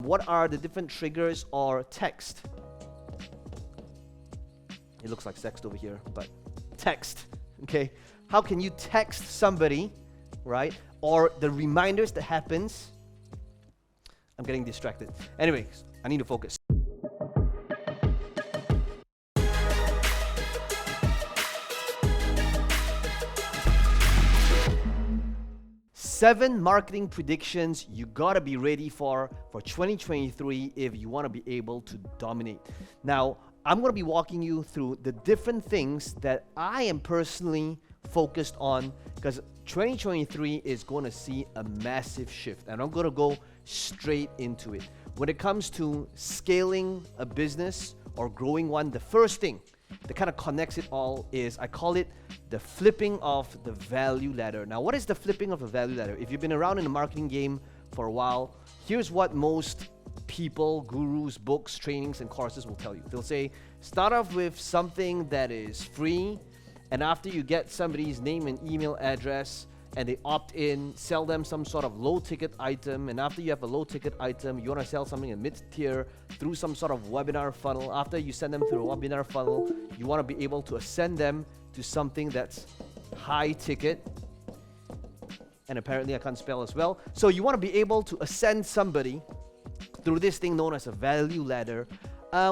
what are the different triggers or text? It looks like sext over here, but text, okay? How can you text somebody, right? Or the reminders that happens. I'm getting distracted. Anyways, I need to focus. Seven marketing predictions you gotta be ready for 2023 if you wanna be able to dominate. Now, I'm gonna be walking you through the different things that I am personally focused on, because 2023 is going to see a massive shift, and I'm going to go straight into it. When it comes to scaling a business or growing one, the first thing that kind of connects it all is, I call it the flipping of the value ladder. Now, what is the flipping of the value ladder? If you've been around in the marketing game for a while, here's what most people, gurus, books, trainings, and courses will tell you. They'll say, start off with something that is free, and after you get somebody's name and email address and they opt in, sell them some sort of low ticket item. And after you have a low ticket item, you want to sell something in mid tier through some sort of webinar funnel. After you send them through a webinar funnel, you want to be able to ascend them to something that's high ticket. And apparently I can't spell as well. So you want to be able to ascend somebody through this thing known as a value ladder,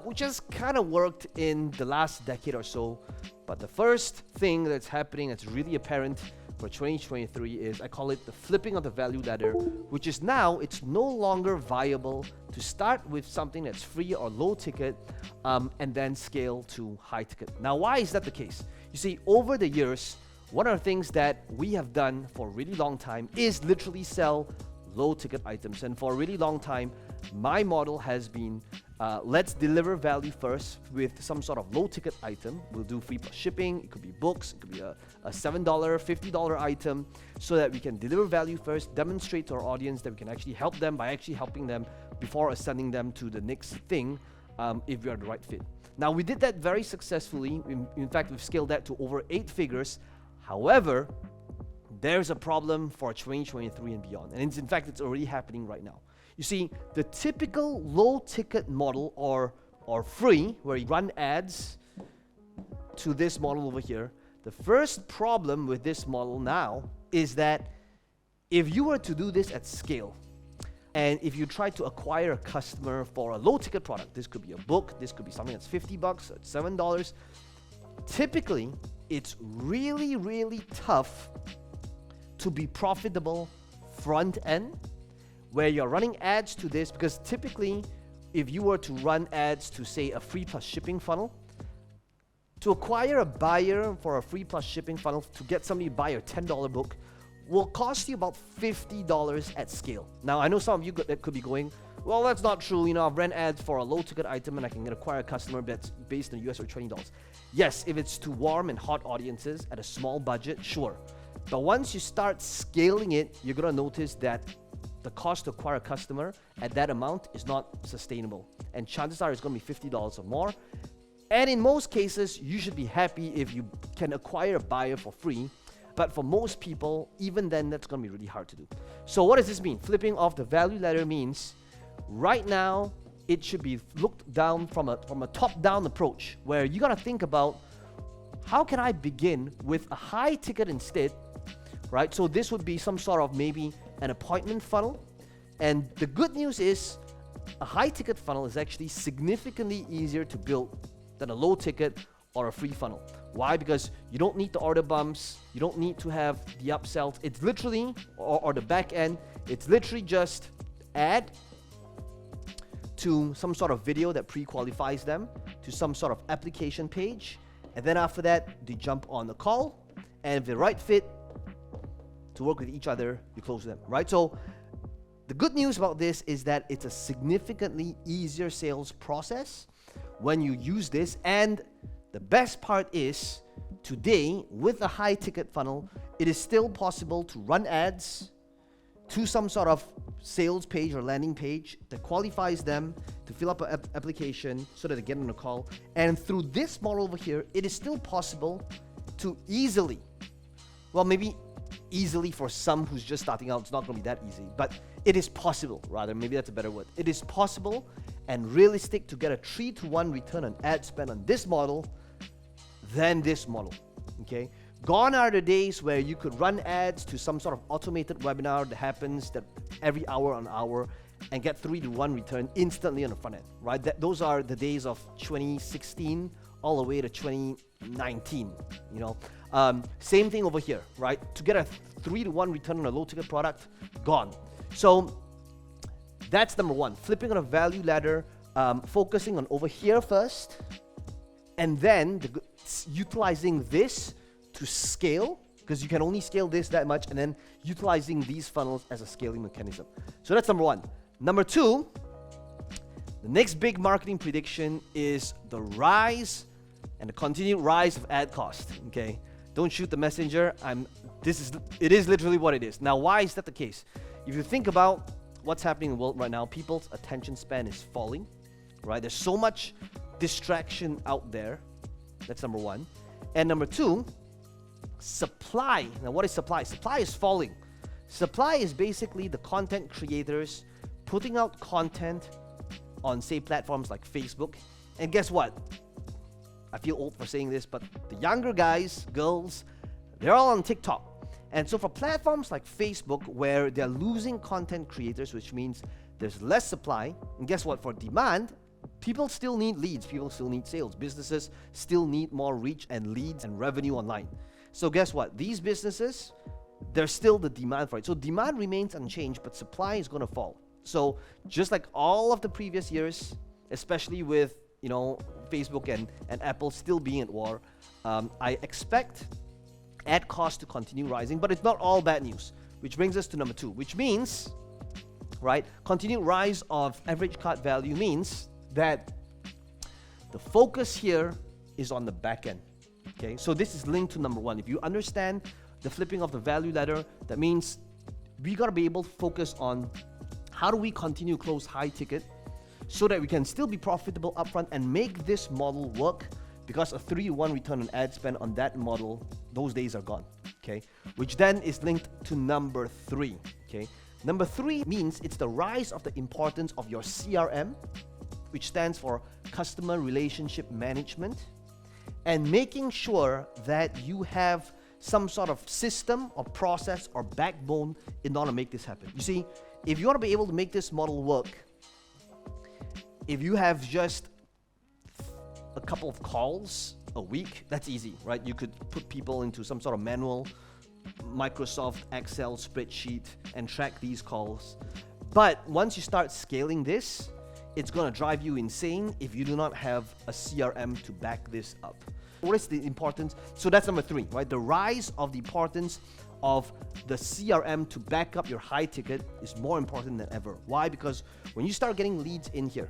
which has kind of worked in the last decade or so. But the first thing that's happening that's really apparent for 2023 is, I call it the flipping of the value ladder, which is now it's no longer viable to start with something that's free or low ticket and then scale to high ticket. Now, why is that the case? You see, over the years, one of the things that we have done for a really long time is literally sell low ticket items. And for a really long time, my model has been, let's deliver value first with some sort of low ticket item. We'll do free plus shipping. It could be books. It could be a $7, $50 item, so that we can deliver value first, demonstrate to our audience that we can actually help them by actually helping them before ascending them to the next thing, if we are the right fit. Now, we did that very successfully. In fact, we've scaled that to over 8 figures. However, there's a problem for 2023 and beyond. And in fact, it's already happening right now. You see, the typical low ticket model or free, where you run ads, to this model over here, the first problem with this model now is that if you were to do this at scale, and if you try to acquire a customer for a low ticket product, this could be a book, this could be something that's $50, it's $7, typically it's really, really tough to be profitable front end, where you're running ads to this, because typically if you were to run ads to, say, a free plus shipping funnel, to acquire a buyer for a free plus shipping funnel, to get somebody to buy a $10 book, will cost you about $50 at scale. Now, I know some of you that could be going, well, that's not true. You know, I've ran ads for a low ticket item and I can acquire a customer that's based in the US for $20. Yes, if it's to warm and hot audiences at a small budget, sure. But once you start scaling it, you're gonna notice that the cost to acquire a customer at that amount is not sustainable. And chances are it's gonna be $50 or more. And in most cases, you should be happy if you can acquire a buyer for free. But for most people, even then, that's gonna be really hard to do. So what does this mean? Flipping off the value ladder means, right now, it should be looked down from a top-down approach, where you gotta think about, how can I begin with a high ticket instead, right? So this would be some sort of maybe an appointment funnel. And the good news is, a high ticket funnel is actually significantly easier to build than a low ticket or a free funnel. Why? Because you don't need the order bumps, you don't need to have the upsells. It's literally, or the back end, it's literally just add to some sort of video that pre-qualifies them to some sort of application page. And then after that, they jump on the call, and if they're right fit to work with each other, you close them, right? So the good news about this is that it's a significantly easier sales process when you use this. And the best part is, today, with a high ticket funnel, it is still possible to run ads to some sort of sales page or landing page that qualifies them to fill up an application so that they get on a call. And through this model over here, it is still possible to easily, well, maybe easily for some who's just starting out, it's not going to be that easy, but it is possible, rather, maybe that's a better word. It is possible and realistic to get a 3-to-1 return on ad spend on this model than this model, okay? Gone are the days where you could run ads to some sort of automated webinar that happens that every hour on hour and get 3-to-1 return instantly on the front end, right? Those are the days of 2016 all the way to 2019, you know? Same thing over here, right? To get a 3-to-1 return on a low-ticket product, gone. So that's number one, flipping on a value ladder, focusing on over here first, and then utilizing this to scale, because you can only scale this that much, and then utilizing these funnels as a scaling mechanism. So that's number one. Number two, the next big marketing prediction is the rise and the continued rise of ad cost, okay? Don't shoot the messenger. It is literally what it is. Now, why is that the case? If you think about what's happening in the world right now, people's attention span is falling, right? There's so much distraction out there. That's number one. And number two, supply. Now, what is supply? Supply is falling. Supply is basically the content creators putting out content on, say, platforms like Facebook. And guess what? I feel old for saying this, but the younger guys, girls, they're all on TikTok. And so for platforms like Facebook, where they're losing content creators, which means there's less supply, and guess what? For demand, people still need leads, people still need sales, businesses still need more reach and leads and revenue online. So guess what? These businesses, there's still the demand for it. So demand remains unchanged, but supply is going to fall. So just like all of the previous years, especially with, you know, Facebook and Apple still being at war, I expect ad costs to continue rising, but it's not all bad news, which brings us to number two, which means, right, continued rise of average cart value means that the focus here is on the back end, okay? So this is linked to number one. If you understand the flipping of the value ladder, that means we got to be able to focus on how do we continue close high ticket so that we can still be profitable upfront and make this model work, because a 3-to-1 return on ad spend on that model, those days are gone, okay? Which then is linked to number three, okay? Number three means it's the rise of the importance of your CRM, which stands for Customer Relationship Management, and making sure that you have some sort of system or process or backbone in order to make this happen. You see, if you want to be able to make this model work, if you have just a couple of calls a week, that's easy, right? You could put people into some sort of manual Microsoft Excel spreadsheet and track these calls. But once you start scaling this, it's going to drive you insane if you do not have a CRM to back this up. What is the importance? So that's number three, right? The rise of the importance of the CRM to back up your high ticket is more important than ever. Why? Because when you start getting leads in here,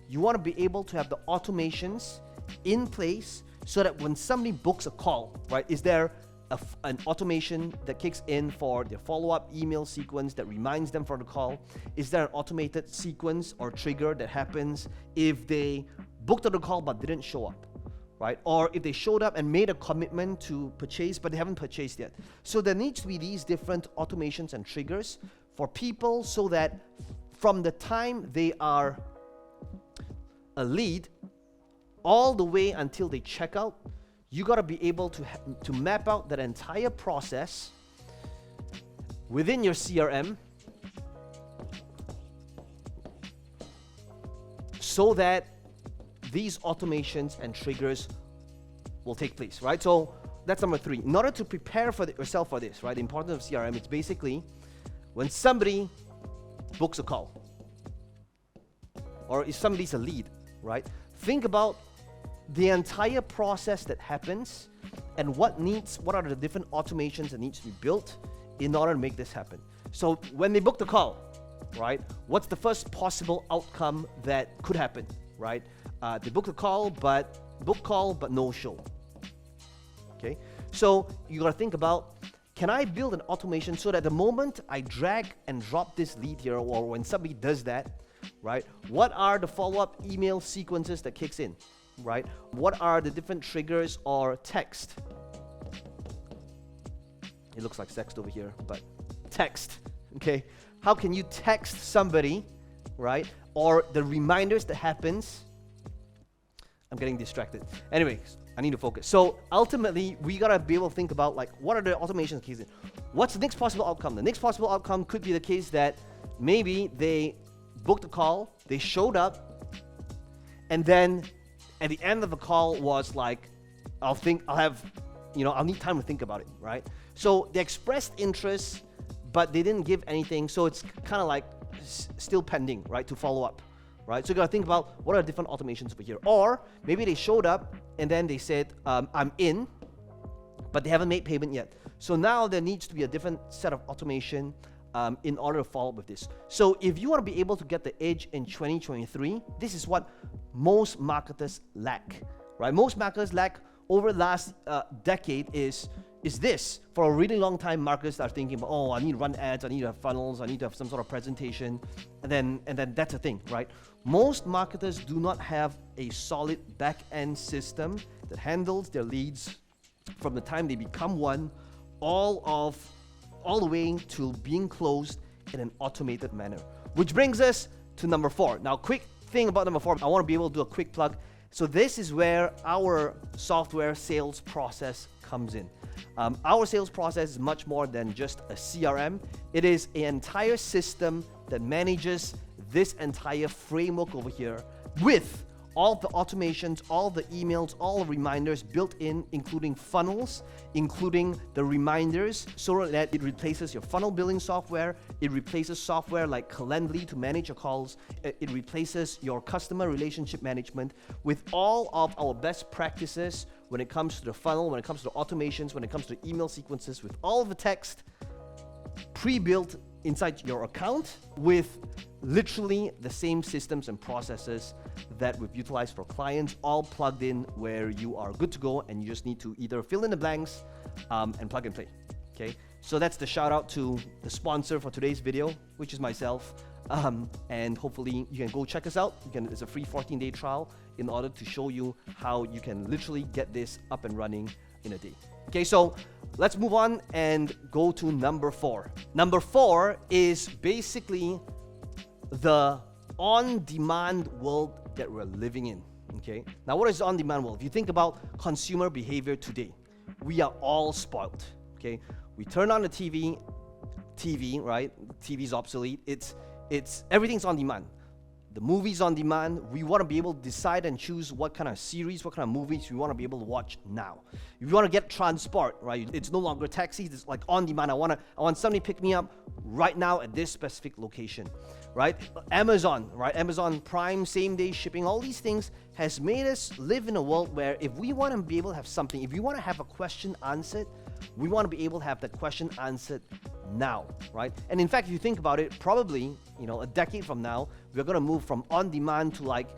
you want to be able to have the automations in place so that when somebody books a call, right, is there an automation that kicks in for their follow-up email sequence that reminds them for the call? Is there an automated sequence or trigger that happens if they booked on the call but didn't show up, right? Or if they showed up and made a commitment to purchase but they haven't purchased yet. So there needs to be these different automations and triggers for people so that from the time they are a lead all the way until they check out, you got to be able to map out that entire process within your CRM so that these automations and triggers will take place, right? So that's number three. In order to prepare for yourself for this, right, the importance of CRM, it's basically when somebody books a call or if somebody's a lead, right? Think about the entire process that happens and what are the different automations that needs to be built in order to make this happen. So when they book the call, right, what's the first possible outcome that could happen, right? They book the call, but no show. Okay, so you gotta think about, can I build an automation so that the moment I drag and drop this lead here, or when somebody does that, right, what are the follow-up email sequences that kicks in, right? What are the different triggers or text? It looks like sext over here, but text, okay? How can you text somebody, right? Or the reminders that happens. I'm getting distracted. Anyways, I need to focus. So ultimately, we gotta be able to think about like, what are the automation cases? What's the next possible outcome? The next possible outcome could be the case that maybe they booked a call, they showed up, and then at the end of the call was like, I'll need time to think about it, right? So they expressed interest, but they didn't give anything. So it's kind of like still pending, right? To follow up. Right? So you gotta think about what are the different automations over here. Or maybe they showed up and then they said, I'm in, but they haven't made payment yet. So now there needs to be a different set of automation in order to follow up with this. So if you want to be able to get the edge in 2023, this is what most marketers lack, right? Most marketers lack over the last decade is this. For a really long time, marketers are thinking, oh, I need to run ads, I need to have funnels, I need to have some sort of presentation, and then that's a thing, right? Most marketers do not have a solid back-end system that handles their leads from the time they become one, all the way to being closed in an automated manner. Which brings us to number 4. Now, quick thing about number 4, I want to be able to do a quick plug. So this is where our software sales process comes in. Our sales process is much more than just a CRM. It is an entire system that manages this entire framework over here with all the automations, all the emails, all the reminders built in, including funnels, including the reminders, so that it replaces your funnel building software, it replaces software like Calendly to manage your calls, it replaces your customer relationship management with all of our best practices when it comes to the funnel, when it comes to the automations, when it comes to email sequences, with all of the text pre-built inside your account with literally the same systems and processes that we've utilized for clients, all plugged in where you are good to go, and you just need to either fill in the blanks and plug and play. Okay, so that's the shout out to the sponsor for today's video, which is myself. And hopefully you can go check us out. It's a free 14-day trial in order to show you how you can literally get this up and running in a day. Okay, so let's move on and go to number 4. Number 4 is basically the on-demand world that we're living in. Okay, now what is on-demand world? If you think about consumer behavior today, we are all spoiled. Okay, we turn on the TV, right? TV's obsolete. It's everything's on demand. The movie's on demand. We want to be able to decide and choose what kind of series, what kind of movies we want to be able to watch now. If you want to get transport, right? It's no longer taxis. It's like on demand. I want somebody to pick me up right now at this specific location, right? Amazon, right? Amazon Prime, same day shipping. All these things has made us live in a world where if we want to be able to have something, if we want to have a question answered, we want to be able to have that question answered now, right? And in fact, if you think about it, probably, a decade from now, we're going to move from on-demand to like,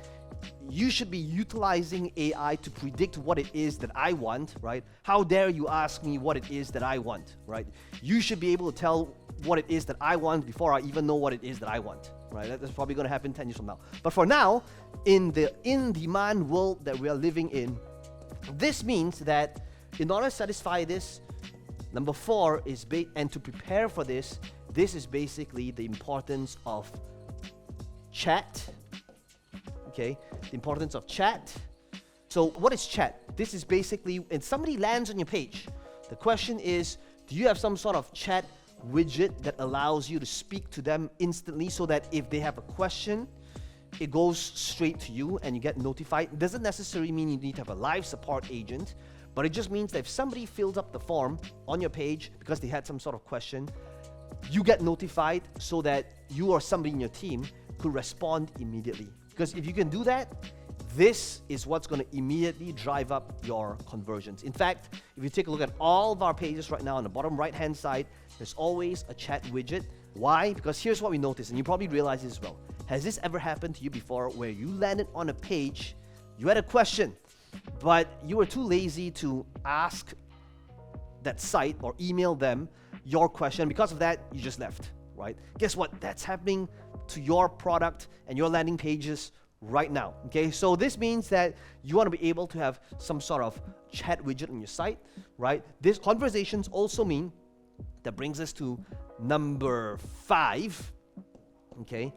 you should be utilizing AI to predict what it is that I want, right? How dare you ask me what it is that I want, right? You should be able to tell what it is that I want before I even know what it is that I want, right? That's probably going to happen 10 years from now. But for now, in the in-demand world that we are living in, this means that in order to satisfy this, number 4 is and to prepare for this, this is basically the importance of chat. Okay, the importance of chat. So what is chat? This is basically when somebody lands on your page, the question is, do you have some sort of chat widget that allows you to speak to them instantly so that if they have a question, it goes straight to you and you get notified? It doesn't necessarily mean you need to have a live support agent, but it just means that if somebody fills up the form on your page because they had some sort of question, you get notified so that you or somebody in your team could respond immediately. Because if you can do that, this is what's going to immediately drive up your conversions. In fact, if you take a look at all of our pages right now on the bottom right-hand side, there's always a chat widget. Why? Because here's what we noticed, and you probably realize this as well. Has this ever happened to you before where you landed on a page, you had a question, but you were too lazy to ask that site or email them your question? Because of that, you just left, right? Guess what? That's happening to your product and your landing pages right now. Okay, so this means that you want to be able to have some sort of chat widget on your site, right? These conversations also mean, that brings us to number 5, okay?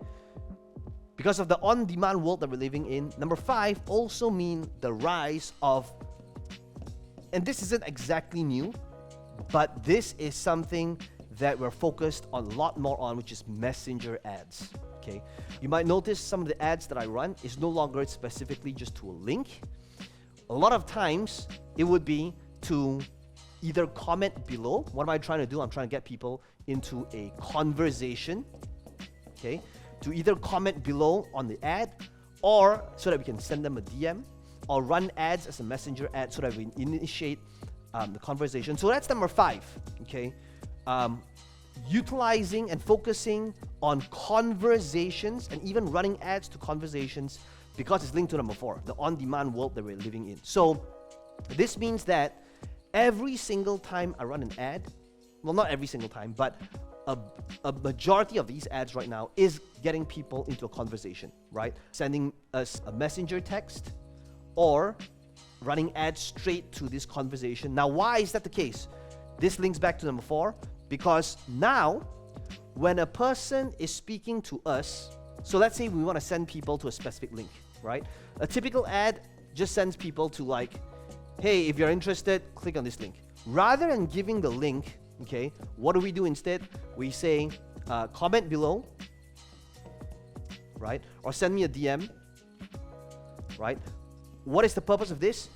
Because of the on-demand world that we're living in. Number 5 also mean the rise of, and this isn't exactly new, but this is something that we're focused on a lot more on, which is messenger ads, okay? You might notice some of the ads that I run is no longer specifically just to a link. A lot of times, it would be to either comment below. What am I trying to do? I'm trying to get people into a conversation, okay? To either comment below on the ad, or so that we can send them a DM, or run ads as a messenger ad so that we initiate the conversation. So that's number 5, okay? Utilizing and focusing on conversations and even running ads to conversations, because it's linked to number 4, the on-demand world that we're living in. So this means that every single time I run an ad, well, not every single time, but a majority of these ads right now is getting people into a conversation, right? Sending us a messenger text or running ads straight to this conversation. Now, why is that the case? This links back to number 4, because now when a person is speaking to us, so let's say we want to send people to a specific link, right? A typical ad just sends people to like, hey, if you're interested, click on this link. Rather than giving the link, okay, what do we do instead? We say, comment below, right? Or send me a DM, right? What is the purpose of this?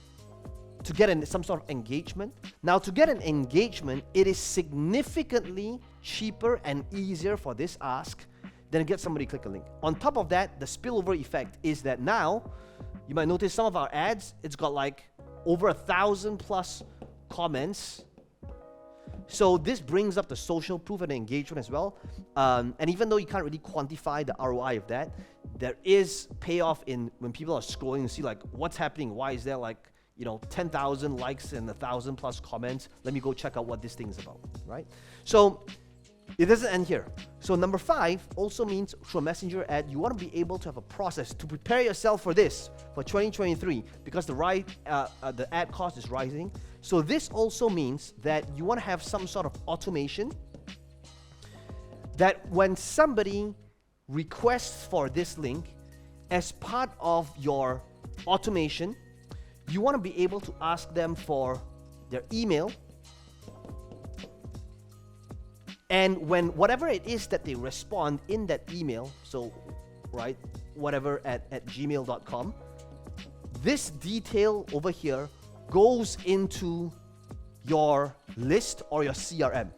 To get some sort of engagement. Now, to get an engagement, it is significantly cheaper and easier for this ask than to get somebody to click a link. On top of that, the spillover effect is that now, you might notice some of our ads, it's got like over 1,000 plus comments. So this brings up the social proof and engagement as well. And even though you can't really quantify the ROI of that, there is payoff in when people are scrolling and see like what's happening. Why is there like 10,000 likes and 1,000 plus comments? Let me go check out what this thing is about, right? So it doesn't end here. So number 5 also means through a messenger ad, you want to be able to have a process to prepare yourself for this, for 2023, because the ad cost is rising. So this also means that you want to have some sort of automation that when somebody requests for this link, as part of your automation, you want to be able to ask them for their email. And when whatever it is that they respond in that email, so, right, whatever at gmail.com, this detail over here goes into your list or your CRM,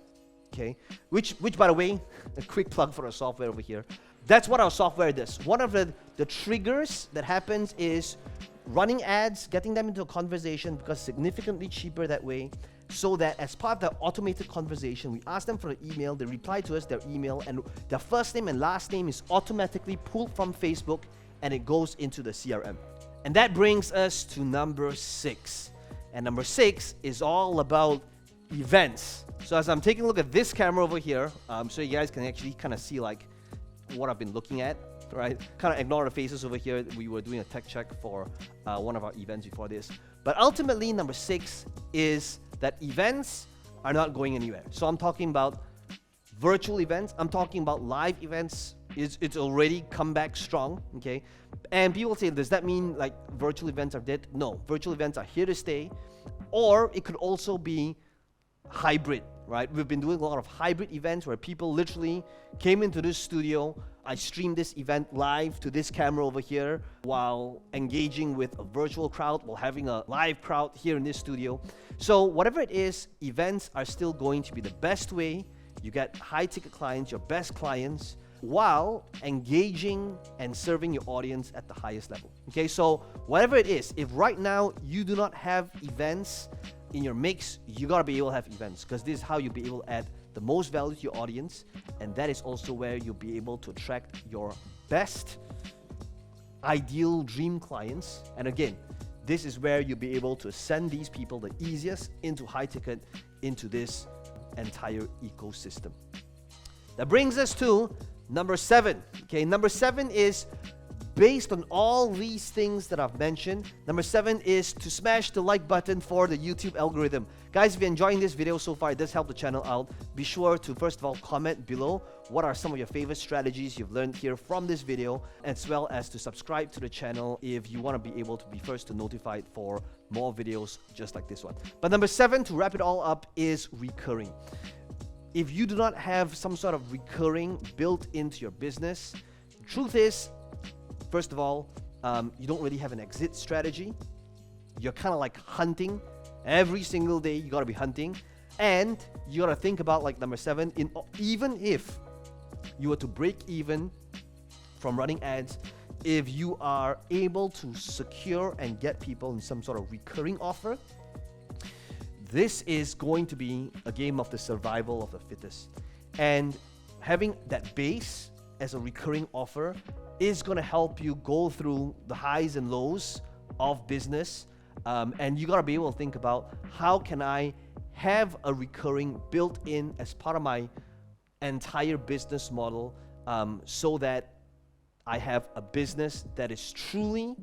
okay? Which by the way, a quick plug for our software over here. That's what our software does. One of the triggers that happens is running ads, getting them into a conversation, because significantly cheaper that way, so that as part of the automated conversation, we ask them for an email, they reply to us their email, and their first name and last name is automatically pulled from Facebook, and it goes into the CRM. And that brings us to number 6. And number 6 is all about events. So as I'm taking a look at this camera over here, so you guys can actually kind of see like what I've been looking at, right? Kind of ignore the faces over here. We were doing a tech check for one of our events before this. But ultimately, number 6 is that events are not going anywhere. So I'm talking about virtual events. I'm talking about live events. It's already come back strong, okay? And people say, does that mean like virtual events are dead? No, virtual events are here to stay. Or it could also be hybrid, right? We've been doing a lot of hybrid events where people literally came into this studio. I streamed this event live to this camera over here while engaging with a virtual crowd, while having a live crowd here in this studio. So whatever it is, events are still going to be the best way you get high-ticket clients, your best clients, while engaging and serving your audience at the highest level. Okay, so whatever it is, if right now you do not have events in your mix, you gotta be able to have events, because this is how you'll be able to add the most value to your audience, and that is also where you'll be able to attract your best ideal dream clients. And again, this is where you'll be able to send these people the easiest into high ticket, into this entire ecosystem. That brings us to number 7. Okay, number 7 is based on all these things that I've mentioned, number 7 is to smash the like button for the YouTube algorithm. Guys, if you're enjoying this video so far, it does help the channel out. Be sure to first of all comment below what are some of your favorite strategies you've learned here from this video, as well as to subscribe to the channel if you want to be able to be first to notified for more videos just like this one. But number 7, to wrap it all up, is recurring. If you do not have some sort of recurring built into your business, truth is, first of all, you don't really have an exit strategy. You're kind of like hunting. Every single day, you got to be hunting. And you got to think about, like number 7, even if you were to break even from running ads, if you are able to secure and get people in some sort of recurring offer, this is going to be a game of the survival of the fittest. And having that base as a recurring offer is going to help you go through the highs and lows of business. And you got to be able to think about, how can I have a recurring built in as part of my entire business model, so that I have a business that is truly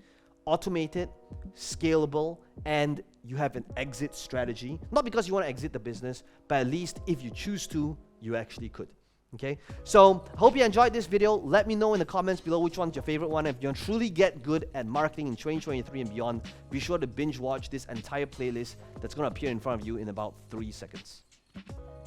automated, scalable, and you have an exit strategy. Not because you want to exit the business, but at least if you choose to, you actually could. Okay, so hope you enjoyed this video. Let me know in the comments below which one's your favorite one. If you want to truly get good at marketing in 2023 and beyond, be sure to binge watch this entire playlist that's going to appear in front of you in about 3 seconds.